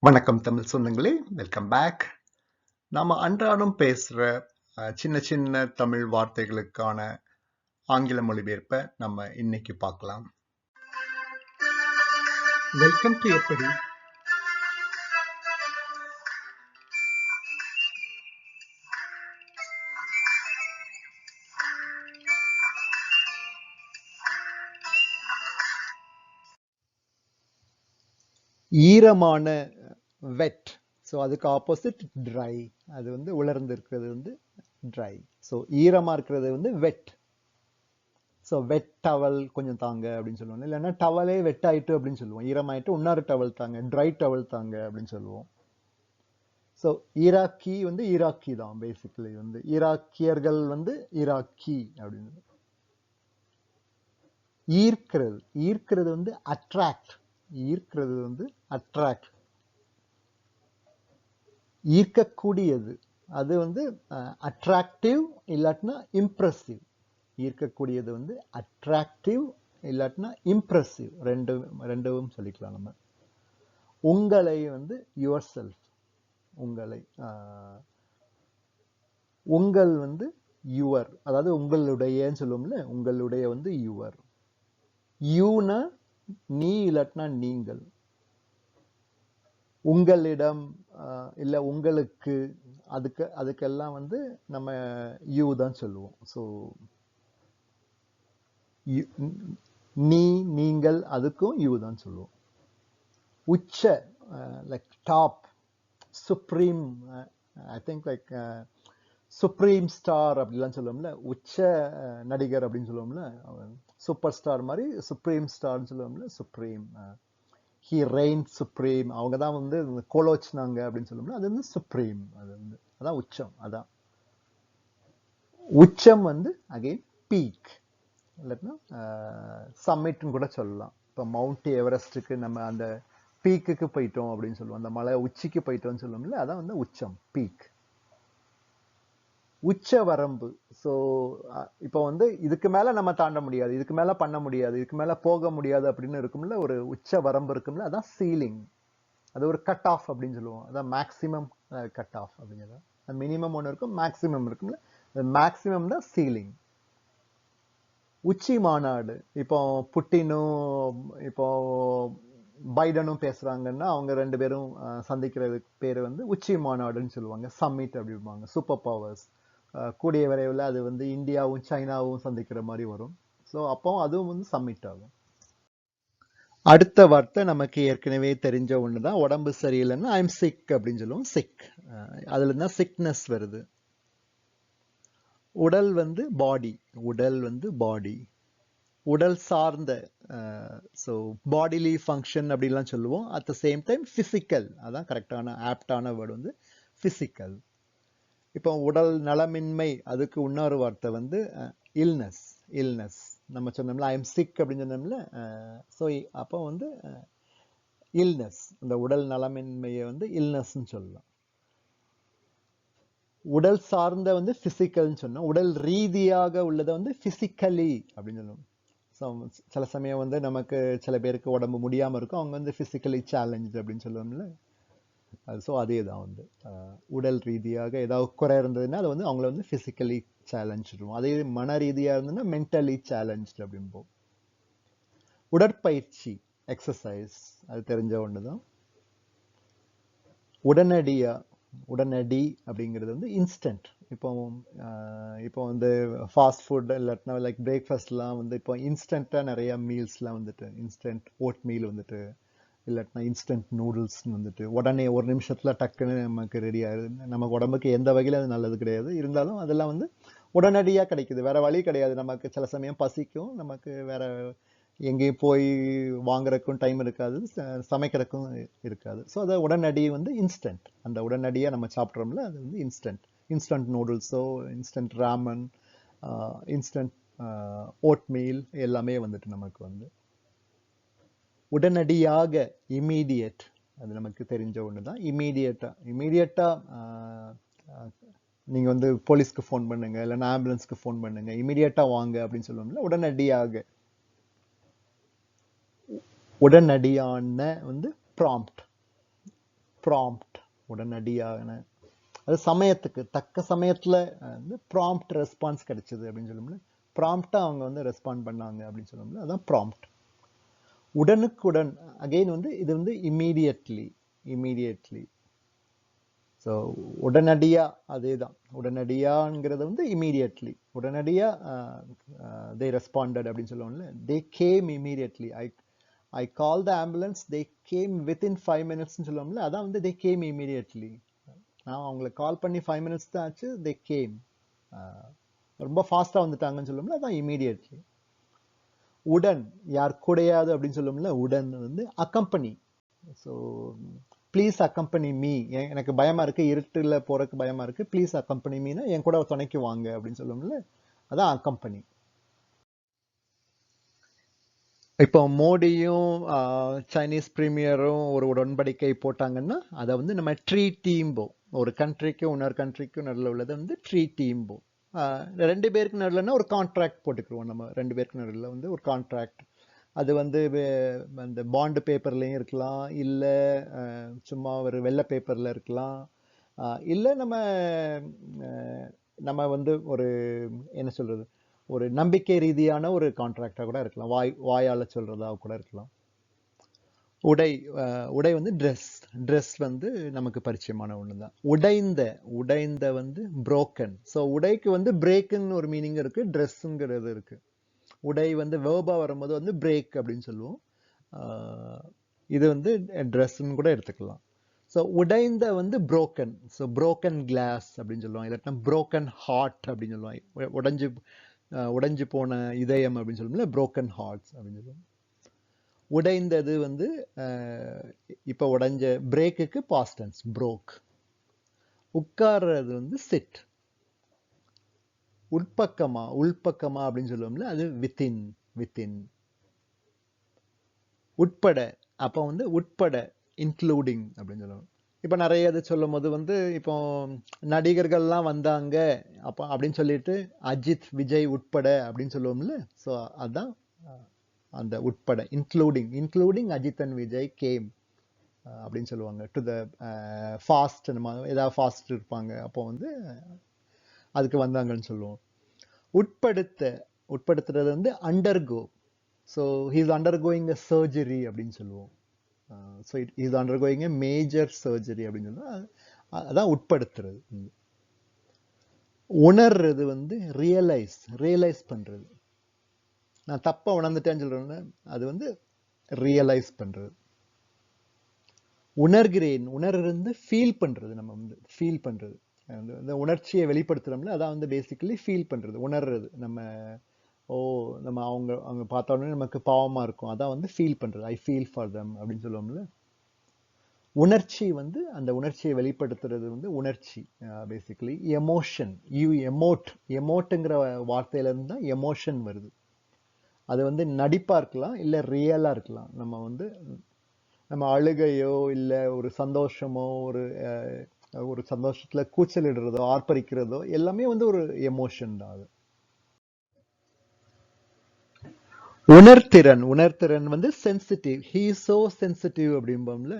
வணக்கம் தமிழ் சொந்தங்களே, welcome back. நாம அன்றாடம் பேசுற சின்ன சின்ன தமிழ் வார்த்தைகளுக்கான ஆங்கில மொழிபெயர்ப்பை நம்ம இன்னைக்கு பார்க்கலாம். வெல்கம் டு எப்படி. ஈரமான வெட். ஸோ அதுக்கு ஆப்போசிட் ட்ரை. அது வந்து உலர்ந்து இருக்கிறது வந்து ட்ரை. ஸோ ஈரமா இருக்கிறது வந்து வெட். ஸோ வெட் டவல் கொஞ்சம் தாங்க அப்படின்னு சொல்லுவோம். இல்லைன்னா டவலே வெட் ஆயிட்டு அப்படின்னு சொல்லுவோம். ஈரமாயிட்டு இன்னொரு டவல் தாங்க, ட்ரை டவல் தாங்க அப்படின்னு சொல்லுவோம். ஸோ ஈராக்கி வந்து ஈராக்கி தான் பேசிக்கலி. வந்து ஈராக்கியர்கள் வந்து ஈராக்கி அப்படின்னு. ஈர்க்கிறது. ஈர்க்கிறது வந்து அட்ராக்ட். ஈர்க்கிறது வந்து அட்ராக்ட். ஈர்க்கக்கூடியது அது வந்து அட்ராக்டிவ் இல்லாட்டினா இம்ப்ரெசிவ். ஈர்க்கக்கூடியது வந்து அட்ராக்டிவ் இல்லாட்டினா இம்ப்ரெசிவ். ரெண்டும் சொல்லிக்கலாம் நம்ம. உங்களை வந்து யுவர் செல்ஃப். உங்களை. உங்கள் வந்து யுவர், அதாவது உங்களுடையன்னு சொல்லுவோம்ல, உங்களுடைய வந்து யுவர். யூனா நீ இல்லாட்டினா நீங்கள். உங்களிடம் இல்லை உங்களுக்கு, அதுக்கெல்லாம் வந்து நம்ம யூ தான் சொல்லுவோம். ஸோ நீ நீங்கள் அதுக்கும் யூ தான் சொல்லுவோம். உச்ச, like top, supreme. I think like supreme star அப்படிலாம் சொல்லுவோம்ல, உச்ச நடிகர் அப்படின்னு சொல்லுவோம்ல, சூப்பர் ஸ்டார் மாதிரி சுப்ரீம் ஸ்டார்னு சொல்லுவோம்ல, சுப்ரீம். He rain supreme. அவங்க தான் வந்து கோலோச்சினாங்க அப்படின்னு சொல்லுவோம்ல, அது வந்து சுப்ரீம். அது வந்து அதான் உச்சம். அதான் உச்சம் வந்து அகைன் பீக் இல்லைன்னா சம்மிட்னு கூட சொல்லலாம். இப்போ மவுண்ட் எவரெஸ்ட்டுக்கு நம்ம அந்த பீக்குக்கு போயிட்டோம் அப்படின்னு சொல்லுவோம், அந்த மலை உச்சிக்கு போயிட்டோம்னு சொல்லுவோம்ல, அதான் வந்து உச்சம், பீக். உச்ச வரம்பு. ஸோ இப்போ வந்து இதுக்கு மேல நம்ம தாண்ட முடியாது, இதுக்கு மேல பண்ண முடியாது, இதுக்கு மேல போக முடியாது அப்படின்னு இருக்கும்ல, ஒரு உச்ச வரம்பு இருக்கும்ல, அதான் சீலிங். அது ஒரு கட் ஆஃப் அப்படின்னு சொல்லுவோம். அதான் மேக்சிமம் கட் ஆஃப் அப்படிங்கிறது. மினிமம் ஒன்று இருக்கும், மேக்சிமம் இருக்கும்ல, மேக்சிமம் தான் சீலிங். உச்சி மாநாடு. இப்போ புட்டினும் இப்போ பைடனும் பேசுறாங்கன்னா அவங்க ரெண்டு பேரும் சந்திக்கிறதுக்கு பேர் வந்து உச்சி மாநாடுன்னு சொல்லுவாங்க, சம்மிட் அப்படிம்பாங்க. சூப்பர் பவர்ஸ் கூடிய விரைவில் அது வந்து இந்தியாவும் சைனாவும் சந்திக்கிற மாதிரி வரும். ஸோ அப்போ அதுவும் வந்து சம்மிட் ஆகும். அடுத்த வார்த்தை நமக்கு ஏற்கனவே தெரிஞ்ச ஒன்று தான். உடம்பு சரியில்லைன்னா ஐம் சிக் அப்படின்னு சொல்லுவோம். சிக், அதுல இருந்தால் சிக்னஸ் வருது. உடல் வந்து பாடி. உடல் வந்து பாடி. உடல் சார்ந்த, ஸோ பாடிலி ஃபங்க்ஷன் அப்படின்லாம் சொல்லுவோம். At the same time physical, அதான் கரெக்டான ஆப்டான வேர்டு வந்து ஃபிசிக்கல். இப்போ உடல் நலமின்மை, அதுக்கு இன்னொரு வார்த்தை வந்து இல்னஸ். இல்னஸ் நம்ம சொன்னோம்ல, ஐ எம் சிக் அப்படின்னு சொன்னோம்ல. ஸோ அப்போ வந்து இல்னஸ், இந்த உடல் நலமின்மையை வந்து இல்னஸ்ன்னு சொல்லலாம். உடல் சார்ந்த வந்து பிசிக்கல்னு சொன்னோம். உடல் ரீதியாக உள்ளதை வந்து பிசிக்கலி அப்படின்னு சொல்லுவோம். ஸோ சில சமயம் வந்து நமக்கு சில பேருக்கு உடம்பு முடியாமல் இருக்கும், அவங்க வந்து ஃபிசிக்கலி சேலஞ்சு அப்படின்னு சொல்லுவோம்ல. ஸோ அதே தான் வந்து உடல் ரீதியாக ஏதாவது குறை இருந்ததுன்னா அது வந்து அவங்கள வந்து ஃபிசிக்கலி சேலஞ்சிடுவோம். அதே மன ரீதியாக இருந்ததுன்னா மென்டலி சேலஞ்சு அப்படிம்போம். உடற்பயிற்சி, எக்ஸசைஸ், அது தெரிஞ்ச ஒன்று தான். உடனடியாக, உடனடி அப்படிங்கிறது வந்து இன்ஸ்டன்ட். இப்போ வந்து ஃபாஸ்ட் ஃபுட் இல்லாட்டினா லைக் பிரேக்ஃபாஸ்ட்லாம் வந்து இப்போ இன்ஸ்டண்ட்டாக நிறைய மீல்ஸ்லாம் வந்துட்டு, இன்ஸ்டன்ட் ஓட் மீல் வந்துட்டு, இல்லாட்டினா இன்ஸ்டன்ட் நூடுல்ஸ்னு வந்துட்டு உடனே ஒரு நிமிஷத்தில் டக்குன்னு நமக்கு ரெடி ஆகுது. நமக்கு உடம்புக்கு எந்த வகையில் அது நல்லது கிடையாது. இருந்தாலும் அதெல்லாம் வந்து உடனடியாக கிடைக்குது, வேற வழி கிடையாது. நமக்கு சில சமயம் பசிக்கும், நமக்கு வேற எங்கேயும் போய் வாங்குறதுக்கும் டைம் இருக்காது, சமைக்கிறதுக்கும் இருக்காது. ஸோ அதை உடனடி வந்து இன்ஸ்டன்ட். அந்த உடனடியாக நம்ம சாப்பிட்றோம்ல, அது வந்து இன்ஸ்டன்ட். இன்ஸ்டன்ட் நூடுல்ஸோ, instant ramen, instant oatmeal எல்லாமே வந்துட்டு நமக்கு வந்து உடனடியாக, இமீடியட். அது நமக்கு தெரிஞ்ச ஒன்று தான். இமீடியட்டா நீங்க வந்து போலீஸ்க்கு ஃபோன் பண்ணுங்க, இல்லைன்னா ஆம்புலன்ஸ்க்கு ஃபோன் பண்ணுங்க, இமீடியட்டா வாங்க அப்படின்னு சொல்லுவோம்ல, உடனடியாக. உடனடியான வந்து ப்ராம்ப்ட். ப்ராம்ப்ட், உடனடியான, அது சமயத்துக்கு தக்க சமயத்துல வந்து ப்ராம்ப்ட் ரெஸ்பான்ஸ் கிடைச்சது அப்படின்னு சொல்லும்போது ப்ராம்ப்டா அவங்க வந்து ரெஸ்பாண்ட் பண்ணாங்க அப்படின்னு சொல்லும்போது அதான் ப்ராம்ப்ட். உடனுக்குடன் அகைன் வந்து இது வந்து இமீடியட்லி. ஸோ உடனடியா அதே தான், உடனடியாங்கிறது வந்து இமீடியட்லி, உடனடியா தே ரெஸ்பாண்டட் அப்படின்னு சொல்லுவாங்கல்ல, they came immediately. I call the ambulance, they came within 5 minutesன்னு சொல்லுவாங்கல்ல, அதான் வந்து தே கேம் இமீடியட்லி. நான் அவங்களை கால் பண்ணி 5 minutes தான் ஆச்சு, தே கேம். ரொம்ப ஃபாஸ்டா வந்துட்டாங்கன்னு சொல்லுவோம்ல, அதான் இமீடியட்லி. உடன், யார் கூடயாவது அப்படின்னு சொல்லுவோம்ல, உடன் வந்து accompany. So please accompany me, எனக்கு பயமா இருக்கு, இருட்டுல போறதுக்கு பயமா இருக்கு, ப்ளீஸ் அக்கம்பனி மீனா என் கூட துணைக்கு வாங்க அப்படின்னு சொல்லுவோம்ல, அதான் அக்கம்பனி. இப்போ மோடியும் சைனீஸ் பிரீமியரும் ஒரு உடன்படிக்கை போட்டாங்கன்னா அதை வந்து நம்ம ட்ரீட்டிம்போம். ஒரு கண்ட்ரிக்கும் இன்னொரு கண்ட்ரிக்கும் நடுவில் உள்ளது வந்து ட்ரீட்டிம்போம். 2 பேருக்கு நடுவில்னா ஒரு கான்ட்ராக்ட் போட்டுக்குருவோம். நம்ம 2 பேருக்கு நடுவில் வந்து ஒரு கான்ட்ராக்ட். அது வந்து அந்த பாண்டு பேப்பர்லையும் இருக்கலாம், இல்லை சும்மா ஒரு வெள்ளை பேப்பரில் இருக்கலாம், இல்லை நம்ம வந்து ஒரு என்ன சொல்றது, ஒரு நம்பிக்கை ரீதியான ஒரு கான்ட்ராக்டா கூட இருக்கலாம், வாயால சொல்றதா கூட இருக்கலாம். உடை வந்து ட்ரெஸ் வந்து நமக்கு பரிச்சயமான ஒன்று தான். உடைந்த வந்து புரோக்கன். ஸோ உடைக்கு வந்து பிரேக்குன்னு ஒரு மீனிங் இருக்கு, ட்ரெஸ்ஸுங்கிறது இருக்கு. உடை வந்து வேர்பா வரும்போது வந்து பிரேக் அப்படின்னு சொல்லுவோம். இது வந்து ட்ரெஸ்ன்னு கூட எடுத்துக்கலாம். ஸோ உடைந்த வந்து புரோக்கன். ஸோ புரோக்கன் கிளாஸ் அப்படின்னு சொல்லுவாங்க, இல்லாட்டினா புரோக்கன் ஹார்ட் அப்படின்னு சொல்லுவாங்க. உடைஞ்சு போன இதயம் அப்படின்னு சொல்லுவோம்ல, புரோக்கன் ஹார்ட்ஸ் அப்படின்னு சொல்லுவாங்க. உடைந்தது வந்து இப்போ உடைஞ்ச, பிரேக்குக்கு பாஸ்ட் டென்ஸ் ப்ரோக். உட்கார்றது வந்து சிட். உள்பக்கமா அப்படின்னு சொல்லுவோம்ல, அது வித்தின். உட்பட, அப்போ வந்து உட்பட இன்க்ளூடிங் அப்படின்னு சொல்லுவோம். இப்போ நிறைய இது சொல்லும் போது வந்து இப்போ நடிகர்கள்லாம் வந்தாங்க அப்போ அப்படின்னு சொல்லிட்டு அஜித் விஜய் உட்பட அப்படின்னு சொல்லுவோம்ல, ஸோ அதுதான் அந்த உட்பட, including Ajith and Vijay game அப்படின்னு சொல்லுவாங்க. டு த ஃபாஸ்ட், நம்ம ஏதாவது ஃபாஸ்ட் இருப்பாங்க அப்போ வந்து அதுக்கு வந்தாங்கன்னு சொல்லுவோம். உட்படுத்துறது வந்து அண்டர்கோ. ஸோ ஹீஸ் அண்டர்கோயிங் அ சர்ஜரி அப்படின்னு சொல்லுவோம். So is undergoing a major surgery அப்படின்னு சொல்லுவோம். அதான் உட்படுத்துறது. உணர்றது வந்து ரியலைஸ் பண்றது. நான் தப்பா உணர்ந்துட்டேன்னு சொல்றேன்னா அது வந்து ரியலைஸ் பண்றது. உணர்றது ஃபீல் பண்றது. நம்ம வந்து ஃபீல் பண்றது, அந்த உணர்ச்சியை வெளிப்படுத்துறோம்ல, அதான் வந்து பேசிக்கலி ஃபீல் பண்றது, உணர்றது. நம்ம அவங்க பார்த்தோன்னே நமக்கு பாவமா இருக்கும், அதான் வந்து ஃபீல் பண்றது. ஐ ஃபீல் ஃபார் தம் அப்படின்னு சொல்லுவோம்ல. உணர்ச்சி வந்து அந்த உணர்ச்சியை வெளிப்படுத்துறது வந்து உணர்ச்சி பேசிக்கலி. எமோஷன், எமோட்டுங்கிற வார்த்தையில இருந்து தான் எமோஷன் வருது. அது வந்து நடிப்பா இருக்கலாம், இல்லை ரியலா இருக்கலாம். நம்ம அழுகையோ இல்லை ஒரு சந்தோஷமோ, ஒரு சந்தோஷத்துல கூச்சலிடுறதோ ஆர்ப்பரிக்கிறதோ எல்லாமே வந்து ஒரு எமோஷன் தான். அது உணர்திறன் வந்து sensitive. He is so sensitive அப்படிம்போம்ல,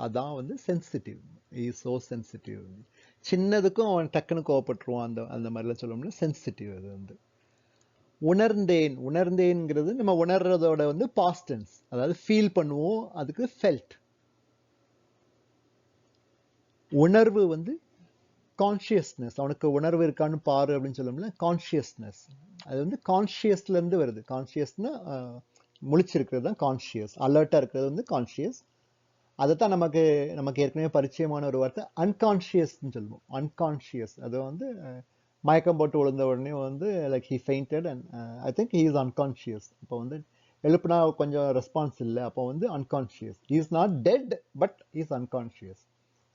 அதான் வந்து sensitive. He is so sensitive. சின்னதுக்கும் அவன் டக்குன்னு கோவப்பட்டுருவான், அந்த மாதிரிலாம் சொல்லுவோம்ல, சென்சிட்டிவ். அது வந்து உணர்ந்தேன்ங்கிறது நம்ம உணர்றதோட வந்து பாஸ்ட் டென்ஸ், அதாவது ஃபீல் பண்ணுவோம், அதுக்கு ஃபெல்ட். உணர்வு வந்து கான்ஷியஸ்னஸ். அவனுக்கு உணர்வு இருக்கான்னு பாரு அப்படின்னு சொல்லுவோம்ல, கான்ஷியஸ்னஸ். அது வந்து கான்ஷியஸ்ல இருந்து வருது. கான்ஷியஸ்னா முழிச்சிருக்கிறது தான் கான்ஷியஸ். அலர்ட்டா இருக்கிறது வந்து கான்ஷியஸ். அதைத்தான் நமக்கு ஏற்கனவே பரிச்சயமான ஒரு வார்த்தை அன்கான்ஷியஸ்ன்னு சொல்லுவோம். அன்கான்ஷியஸ் அது வந்து மயக்கம் போட்டு விழுந்த உடனே வந்து like he fainted and I think he is unconscious. இப்போ வந்து எழுப்புனா கொஞ்சம் ரெஸ்பான்ஸ் இல்லை, அப்போ வந்து unconscious. He is not dead, but he is unconscious.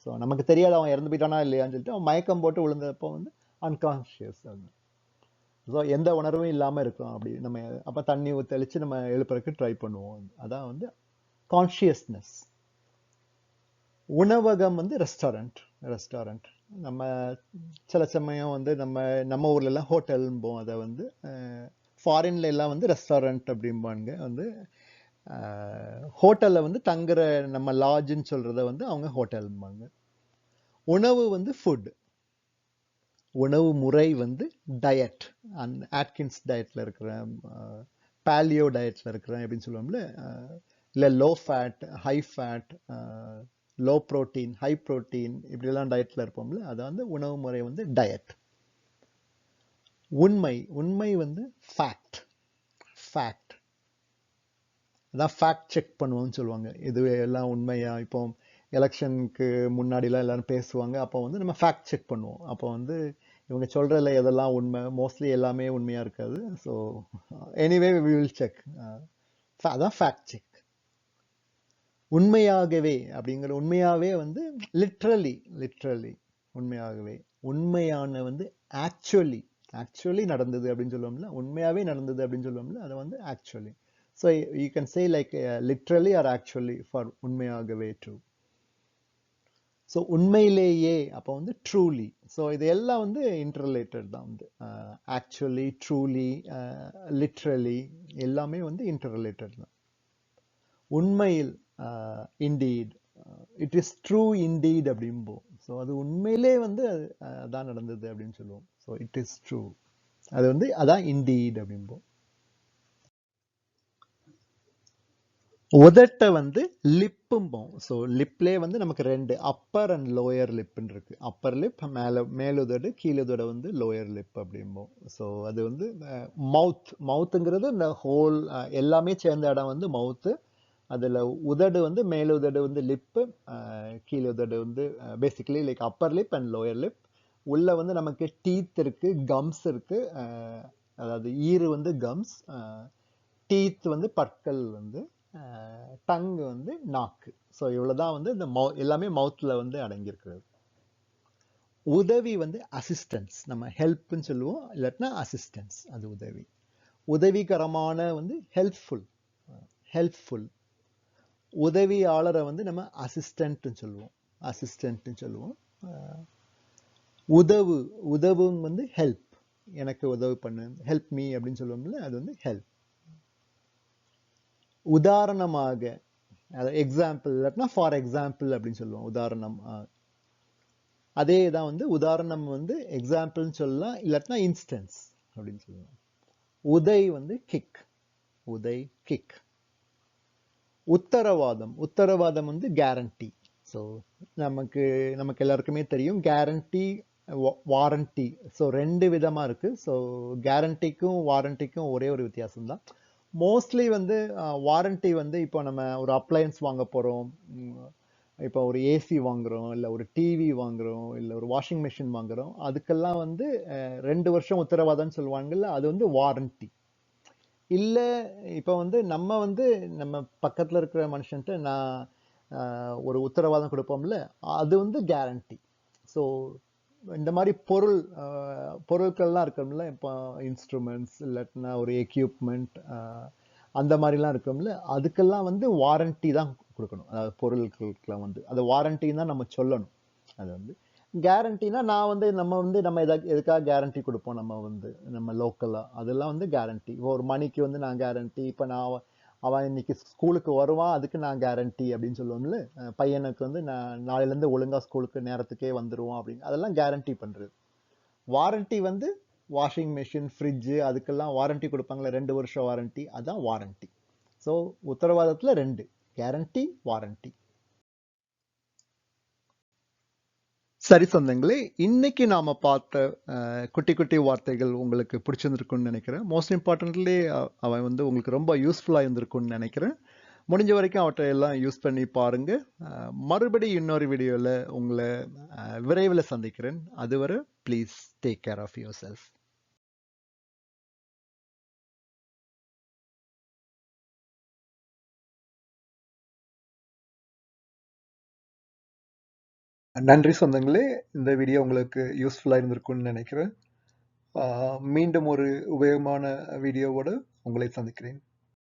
So நமக்கு தெரியாது அவன் இறந்து போயிட்டானா இல்லையான்னு சொல்லிட்டு அவன் மயக்கம் போட்டு விழுந்தப்போ வந்து அன்கான்ஷியஸ். ஸோ எந்த உணர்வும் இல்லாமல் இருக்கும். அப்படி நம்ம அப்போ தண்ணி தெளித்து நம்ம எழுப்புறதுக்கு ட்ரை பண்ணுவோம். அதான் வந்து கான்ஷியஸ்னஸ். உணவகம் வந்து ரெஸ்டாரண்ட். நம்ம சில சமயம் வந்து நம்ம ஊர்ல எல்லாம் ஹோட்டல்ம்போம். அதை வந்து ஃபாரின்ல எல்லாம் வந்து ரெஸ்டாரண்ட் அப்படிம்பாங்க. வந்து ஹோட்டலில் வந்து தங்குற நம்ம லாட்ஜுன்னு சொல்கிறத வந்து அவங்க ஹோட்டல்பாங்க. உணவு வந்து ஃபுட். உணவு முறை வந்து டயட். ஆட்கின்ஸ் டயட்டில் இருக்கிற பேலியோ டயட்டில் இருக்கிறேன் அப்படின்னு சொல்லுவோம்ல, இல்லை low fat, high fat, low protein, high protein, இப்படிலாம் டயட்டில் இருப்போம்ல, அதை வந்து உணவு முறை வந்து டயட். உண்மை, உண்மை வந்து ஃபேக்ட். ஃபேக்ட் அதான் ஃபேக்ட் செக் பண்ணுவோம்னு சொல்லுவாங்க. இது எல்லாம் உண்மையா? இப்போ எலெக்ஷனுக்கு முன்னாடிலாம் எல்லாரும் பேசுவாங்க, அப்போ வந்து நம்ம ஃபேக்ட் செக் பண்ணுவோம். அப்போ வந்து இவங்க சொல்றதுல எதெல்லாம் உண்மை, மோஸ்ட்லி எல்லாமே உண்மையா இருக்காது. So anyway we will check. அதான் ஃபேக்ட் செக். உண்மையாகவே அப்படிங்கிற உண்மையாவே வந்து லிட்ரலி உண்மையாகவே, உண்மையான வந்து ஆக்சுவலி நடந்தது அப்படின்னு சொல்லுவோம்ல, உண்மையாவே நடந்தது அப்படின்னு சொல்லுவோம்ல, அதை வந்து actually. So you can say like literally are actually for உண்மையாகவே ட்ரூ. ஸோ உண்மையிலேயே அப்போ வந்து ட்ரூலி. ஸோ இது எல்லாம் வந்து இன்டர்ரிலேட்டட் தான் வந்து. ஆக்சுவலி, ட்ரூலி, லிட்ரலி எல்லாமே வந்து இன்டர்ரிலேட்டட் தான். உண்மையில், indeed, it is true indeed அப்படிம்போம். ஸோ அது உண்மையிலே வந்து அதான் நடந்தது அப்படின்னு சொல்லுவோம். ஸோ இட் இஸ் ட்ரூ, அது வந்து அதான் இண்டீட் அப்படிம்போம். உதட்டை வந்து லிப்பும்போம். ஸோ லிப்லே வந்து நமக்கு ரெண்டு அப்பர் அண்ட் லோயர் லிப்னு இருக்கு. அப்பர் லிப் மேலுதடு, கீழுதடு வந்து லோயர் லிப் அப்படிம்போம். ஸோ அது வந்து மவுத்துங்கிறது இந்த ஹோல் எல்லாமே சேர்ந்த இடம் வந்து மவுத்து. அதில் உதடு வந்து மேலுதடு வந்து லிப்பு, கீழுதடு வந்து basically like Appar lip and lower lip. உள்ள வந்து நமக்கு டீத் இருக்கு, கம்ஸ் இருக்கு, அதாவது ஈறு வந்து கம்ஸ், டீத் வந்து பற்கள் வந்து, டங் வந்து நாக்கு. ஸோ இவ்வளோதான் வந்து இந்த எல்லாமே மவுத்தில் வந்து அடங்கியிருக்கிறது. உதவி வந்து அசிஸ்டன்ஸ், நம்ம ஹெல்ப்னு சொல்லுவோம், இல்லாட்டினா அசிஸ்டன்ஸ், அது உதவி. உதவிகரமான வந்து ஹெல்ப்ஃபுல். உதவியாளரை வந்து நம்ம அசிஸ்டன்ட்னு சொல்லுவோம். உதவும் வந்து ஹெல்ப், எனக்கு உதவி பண்ணு, ஹெல்ப் மீ அப்படின்னு சொல்லுவோம்ல, அது வந்து ஹெல்ப். உதாரணமாக, எக்ஸாம்பிள் இல்லாட்டினா ஃபார் எக்ஸாம்பிள் அப்படின்னு சொல்லுவோம். உதாரணம், அதே தான் வந்து உதாரணம் வந்து எக்ஸாம்பிள்னு சொல்லலாம், இல்லாட்டினா இன்ஸ்டன்ஸ் அப்படின்னு சொல்லுவோம். உதை வந்து கிக். உத்தரவாதம் வந்து கேரண்டி. ஸோ நமக்கு எல்லாருக்குமே தெரியும் கேரண்டி, வாரண்டி. ஸோ ரெண்டு விதமாக இருக்கு. ஸோ கேரண்டிக்கும் வாரண்டிக்கும் ஒரே ஒரு வித்தியாசம் தான். மோஸ்ட்லி வந்து வாரண்டி வந்து இப்போ நம்ம ஒரு அப்ளையன்ஸ் வாங்க போகிறோம், இப்போ ஒரு ஏசி வாங்குறோம், இல்லை ஒரு டிவி வாங்குறோம், இல்லை ஒரு வாஷிங் மிஷின் வாங்குறோம், அதுக்கெல்லாம் வந்து 2 வருஷம் உத்தரவாதம்னு சொல்லுவாங்கல்ல, அது வந்து வாரண்டி. இல்லை இப்போ வந்து நம்ம பக்கத்தில் இருக்கிற மனுஷன்ட்டு நான் ஒரு உத்தரவாதம் கொடுப்போம்ல, அது வந்து கேரண்டி. ஸோ இந்த மாதிரி பொருட்கள்லாம் இருக்கும்ல, இப்போ இன்ஸ்ட்ருமெண்ட்ஸ் இல்லாட்டினா ஒரு எக்யூப்மெண்ட், அந்த மாதிரிலாம் இருக்கும்ல, அதுக்கெல்லாம் வந்து வாரண்டி தான் கொடுக்கணும். அதாவது பொருட்களுக்கெல்லாம் வந்து அது வாரண்டி தான் நம்ம சொல்லணும். அது வந்து கேரண்டினா நம்ம எதுக்காக கேரண்டி கொடுப்போம், நம்ம லோக்கலாக அதெல்லாம் வந்து கேரண்டி. ஒரு மணிக்கு வந்து நான் கேரண்டி, இப்போ அவன் இன்னைக்கு ஸ்கூலுக்கு வருவான் அதுக்கு நான் கேரண்டி அப்படின்னு சொல்லுவோம்ல, பையனுக்கு வந்து நான் நாளையிலேருந்து ஒழுங்கா ஸ்கூலுக்கு நேரத்துக்கே வந்துடுவோம் அப்படின்னு, அதெல்லாம் கேரண்டி பண்ணுறது. வாரண்டி வந்து வாஷிங் மிஷின், ஃப்ரிட்ஜு, அதுக்கெல்லாம் வாரண்டி கொடுப்பாங்களே, 2 வருஷம் வாரண்டி, அதான் வாரண்டி. ஸோ உத்தரவாதத்தில் 2, கேரண்டி, வாரண்டி. சரி சொந்தங்களே, இன்னைக்கு நாம பார்த்த குட்டி குட்டி வார்த்தைகள் உங்களுக்கு பிடிச்சிருந்திருக்கும்னு நினைக்கிறேன். மோஸ்ட் இம்பார்ட்டன்ட்லி அவன் வந்து உங்களுக்கு ரொம்ப யூஸ்ஃபுல்லாக இருந்திருக்கும்னு நினைக்கிறேன். முடிஞ்ச வரைக்கும் அவற்றை எல்லாம் யூஸ் பண்ணி பாருங்க. மறுபடியும் இன்னொரு வீடியோவில் உங்களை விரைவில் சந்திக்கிறேன். அதுவரை please take care of yourself. நன்றி சொந்தங்களே, இந்த வீடியோ உங்களுக்கு யூஸ்ஃபுல்லாக இருந்திருக்கும்னு நினைக்கிறேன். மீண்டும் ஒரு உபயோகமான வீடியோவோடு உங்களை சந்திக்கிறேன்.